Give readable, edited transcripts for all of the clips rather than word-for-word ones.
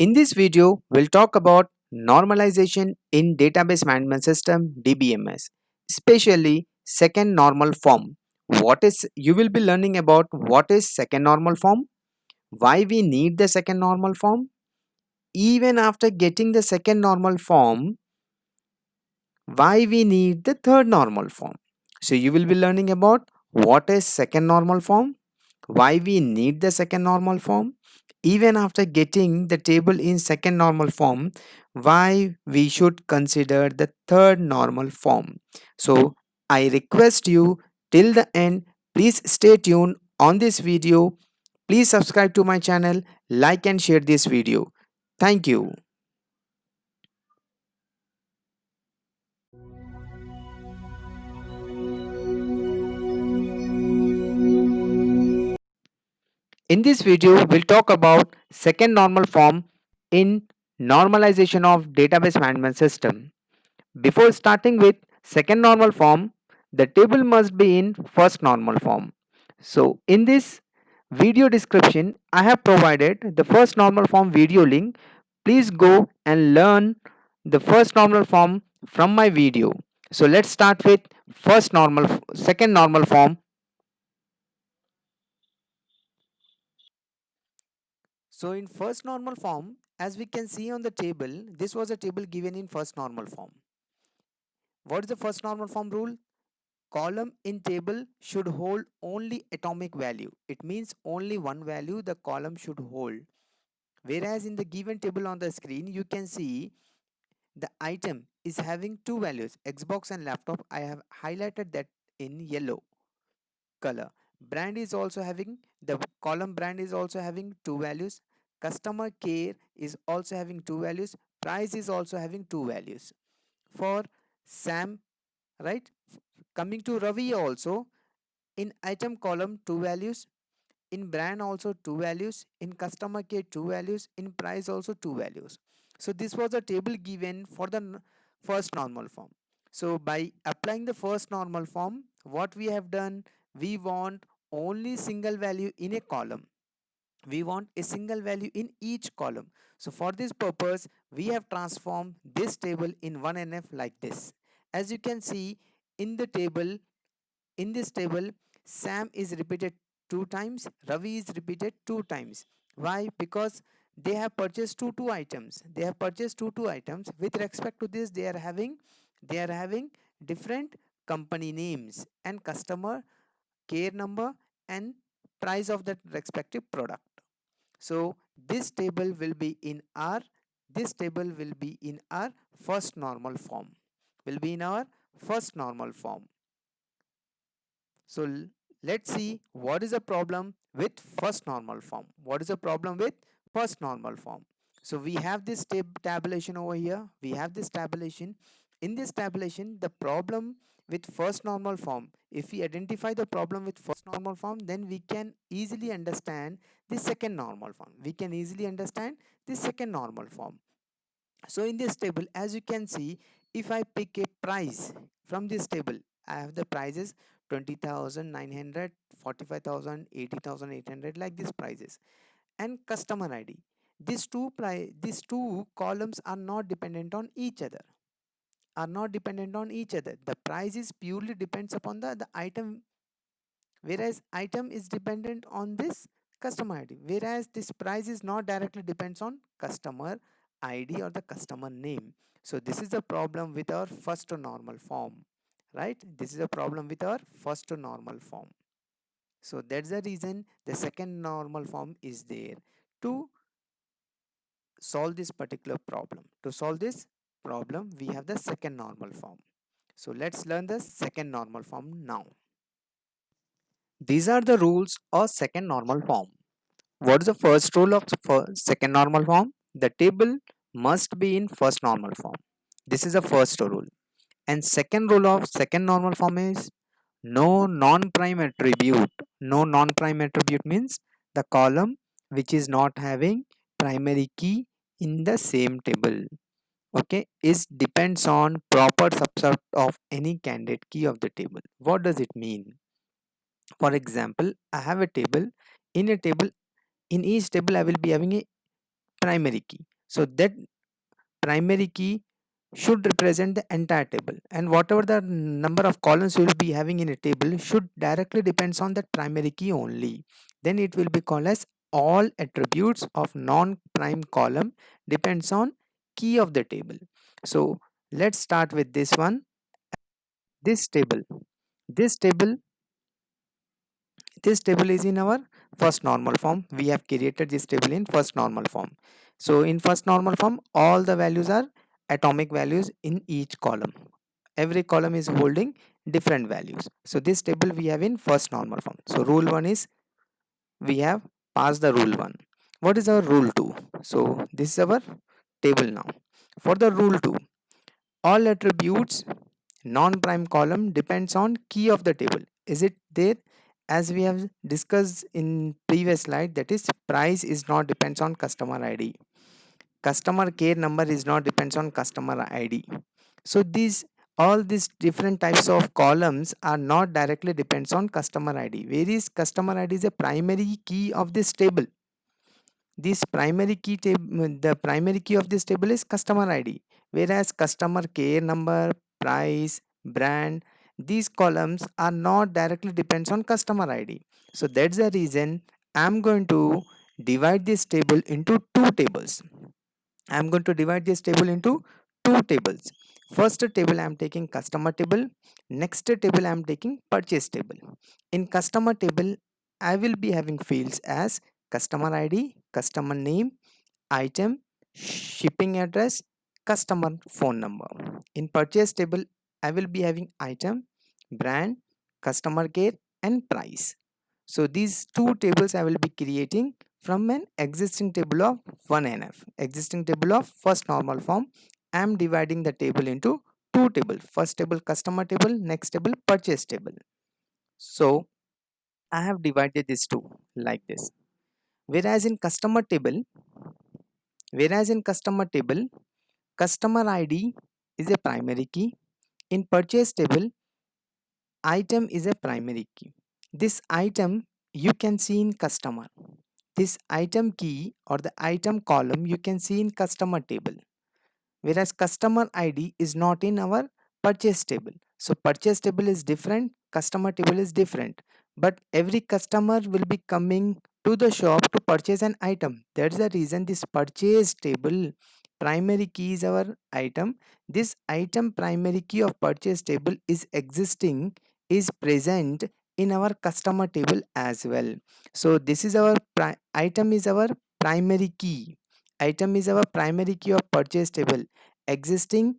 In this video, we'll talk about normalization in database management system DBMS, especially second normal form. You will be learning about what is second normal form, why we need the second normal form, even after getting the second normal form, why we need the third normal form. So you will be learning about what is second normal form, why we need the second normal form, even after getting the table in second normal form, why we should consider the third normal form. So I request you till the end, please stay tuned on this video. Please subscribe to my channel, like and share this video. Thank you. In this video, we'll talk about second normal form in normalization of database management system. Before starting with second normal form, the table must be in first normal form. So in this video description, I have provided the first normal form video link. Please go and learn the first normal form from my video. So let's start with second normal form. So in first normal form, as we can see on the table, this was a table given in first normal form. What is the first normal form rule? Column in table should hold only atomic value. It means only one value the column should hold. Whereas in the given table on the screen, you can see the item is having two values, Xbox and laptop. I have highlighted that in yellow color. Brand is also having, the column brand is also having two values. Customer care is also having two values. Price is also having two values. For Sam, right? Coming to Ravi also, in item column two values, in brand also two values, in customer care two values, in price also two values. So this was a table given for the first normal form. So by applying the first normal form, what we have done, we want only single value in a column. We want a single value in each column. So for this purpose, we have transformed this table in 1NF like this. As you can see in the table, in this table, Sam is repeated two times, Ravi is repeated two times. Why? Because they have purchased two items. They have purchased two items. With respect to this, they are having different company names and customer care number and price of that respective product. So this table will be in our this table will be in our first normal form. Will be in our first normal form. So let's see what is the problem with first normal form. What is the problem with first normal form? So we have this tabulation over here. We have this tabulation. In this tabulation, the problem with first normal form, if we identify the problem with first normal form, then we can easily understand the second normal form. We can easily understand the second normal form. So in this table, as you can see, if I pick a price from this table, I have the prices 20,900, 45,000, 80,800, like these prices, and customer ID. These two columns are not dependent on each other. The price is purely depends upon the item, whereas item is dependent on this customer ID, whereas this price is not directly depends on customer ID or the customer name. So this is the problem with our first normal form, right? This is a problem with our first normal form. So that's the reason the second normal form is there to solve this particular problem. To solve this problem, we have the second normal form. So let's learn the second normal form now. These are the rules of second normal form. What is the first rule of second normal form? The table must be in first normal form. This is the first rule. And second rule of second normal form is no non-prime attribute. No non-prime attribute means the column which is not having primary key in the same table. Okay, is depends on proper subset of any candidate key of the table. What does it mean? For example, I have a table. In a table, in each table I will be having a primary key. So that primary key should represent the entire table, and whatever the number of columns you will be having in a table should directly depends on that primary key only. Then it will be called as all attributes of non-prime column depends on key of the table. So let's start with this one. This table this table this table is in our first normal form. We have created this table in first normal form. So in first normal form, all the values are atomic values in each column. Every column is holding different values. So this table we have in first normal form. So rule 1 is we have passed the rule 1. What is our rule 2? So this is our table now. For the rule 2, all attributes non-prime column depends on key of the table. Is it there? As we have discussed in previous slide, that is price is not depends on customer id, customer care number is not depends on customer id. So these all these different types of columns are not directly depends on customer id, whereas customer id is a primary key of this table. This primary key table, the primary key of this table is customer id, whereas customer care number, price, brand, these columns are not directly depends on customer id. So that's the reason I'm going to divide this table into two tables. I'm going to divide this table into two tables. First table I'm taking customer table. Next table I'm taking purchase table. In customer table, I will be having fields as customer ID, customer name, item, shipping address, customer phone number. In purchase table, I will be having item, brand, customer care, and price. So these two tables I will be creating from an existing table of 1NF, existing table of first normal form. I am dividing the table into two tables. First table customer table, next table purchase table. So I have divided these two like this. Whereas in customer table, whereas in customer table, customer ID is a primary key. In purchase table, item is a primary key. This item you can see in customer. This item key or the item column you can see in customer table, whereas customer ID is not in our purchase table. So purchase table is different, customer table is different, but every customer will be coming to the shop to purchase an item. That's the reason this purchase table primary key is our item. This item primary key of purchase table is existing, is present in our customer table as well. So this is our item is our primary key. Item is our primary key of purchase table existing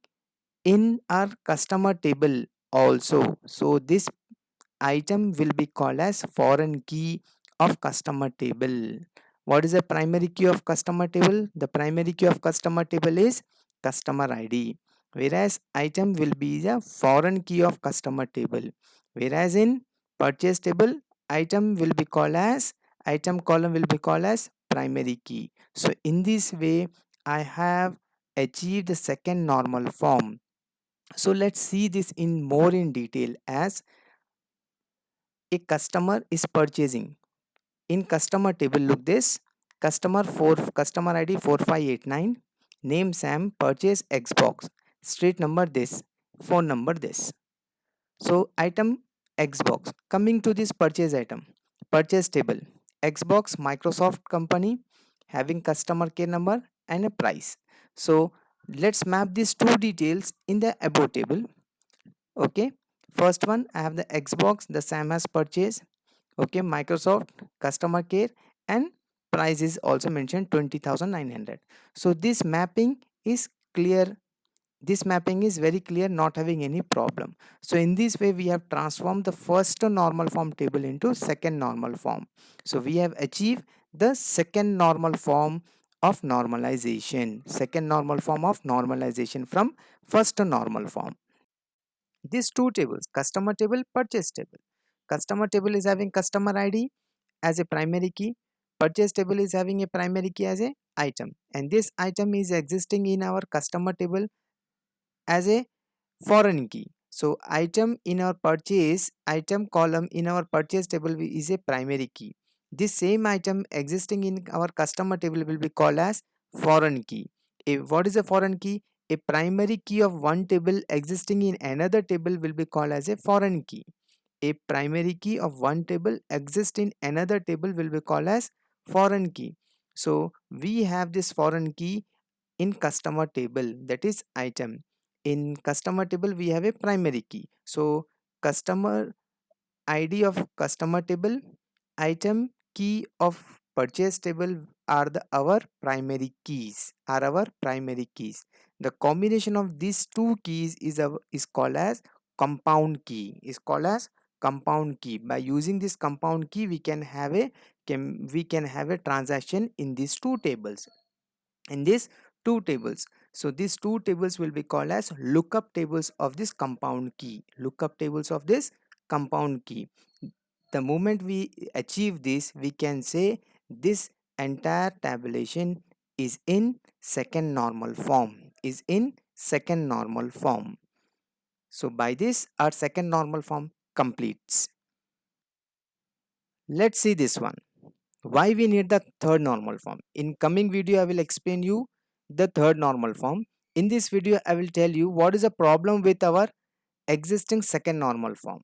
in our customer table also. So this item will be called as foreign key of customer table. What is the primary key of customer table? The primary key of customer table is customer ID, whereas item will be the foreign key of customer table. Whereas in purchase table, item will be called as item column will be called as primary key. So in this way, I have achieved the second normal form. So let's see this in more in detail. As a customer is purchasing, in customer table, look this, customer id 4589, name Sam, purchase Xbox, street number this, phone number this. So item Xbox, coming to this purchase item, purchase table, Xbox Microsoft company, having customer care number and a price. So let's map these two details in the above table. Okay, first one I have the Xbox, the Sam has purchased. Okay, Microsoft customer care, and price is also mentioned 20,900. So this mapping is clear, this mapping is very clear, not having any problem. So in this way we have transformed the first normal form table into second normal form. So we have achieved the second normal form of normalization, second normal form of normalization from first normal form. These two tables, customer table, purchase table. Customer table is having customer ID as a primary key. Purchase table is having a primary key as a item. And this item is existing in our customer table as a foreign key. So item in our purchase, item column in our purchase table is a primary key. This same item existing in our customer table will be called as foreign key. What is a foreign key? A primary key of one table existing in another table will be called as a foreign key. A primary key of one table exists in another table will be called as foreign key. So we have this foreign key in customer table, that is item. In customer table we have a primary key. So customer id of customer table, item key of purchase table are our primary keys. The combination of these two keys is called as compound key. By using this compound key we can have a transaction in these two tables, in these two tables. So these two tables will be called as lookup tables of this compound key. Lookup tables of this compound key. The moment we achieve this, we can say this entire tabulation is in second normal form. So by this our second normal form completes. Let's see this one. Why we need the third normal form? In coming video I will explain you the third normal form. In this video I will tell you what is the problem with our existing second normal form.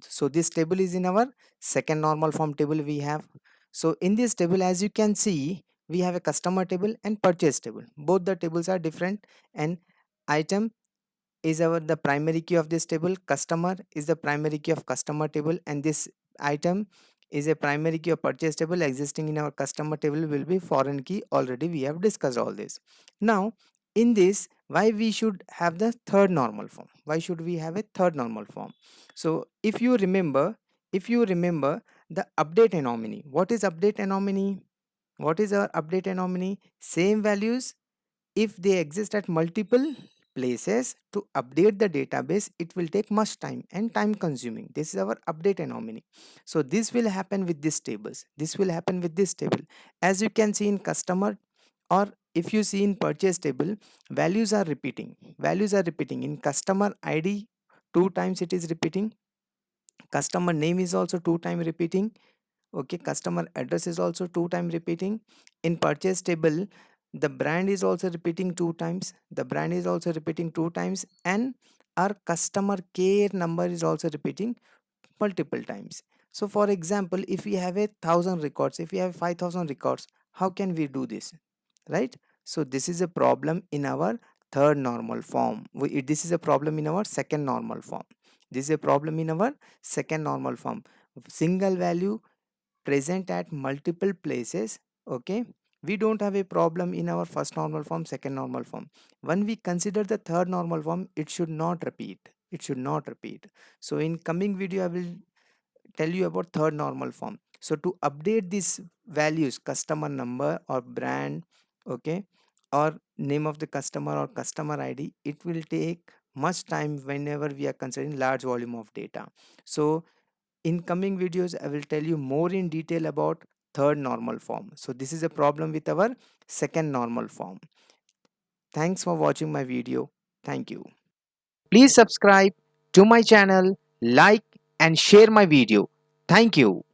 So this table is in our second normal form table we have. So in this table, as you can see, we have a customer table and purchase table. Both the tables are different, and item is the primary key of this table, customer is the primary key of customer table, and this item is a primary key of purchase table existing in our customer table will be foreign key. Already we have discussed all this. Now in this, why we should have the third normal form? Why should we have a third normal form? So if you remember the update anomaly. What is update anomaly? What is our update anomaly? Same values, if they exist at multiple places, to update the database it will take much time and time consuming. This is our update anomaly. So this will happen with these tables. This will happen with this table. As you can see in customer, or if you see in purchase table, values are repeating in customer id. Two times it is repeating. Customer name is also two time repeating. Okay, customer address is also two time repeating. In purchase table, the brand is also repeating two times, and our customer care number is also repeating multiple times. So for example, if we have 1,000 records, if we have 5,000 records, how can we do this, right? So this is a problem in our third normal form. This is a problem in our second normal form. This is a problem in our second normal form. Single value present at multiple places. Okay, we don't have a problem in our first normal form, second normal form. When we consider the third normal form, it should not repeat. So in coming video I will tell you about third normal form. So to update these values, customer number or brand, okay, or name of the customer or customer id, it will take much time whenever we are considering large volume of data. So in coming videos, I will tell you more in detail about third normal form. So this is a problem with our second normal form. Thanks for watching my video. Thank you. Please subscribe to my channel, like and share my video. Thank you.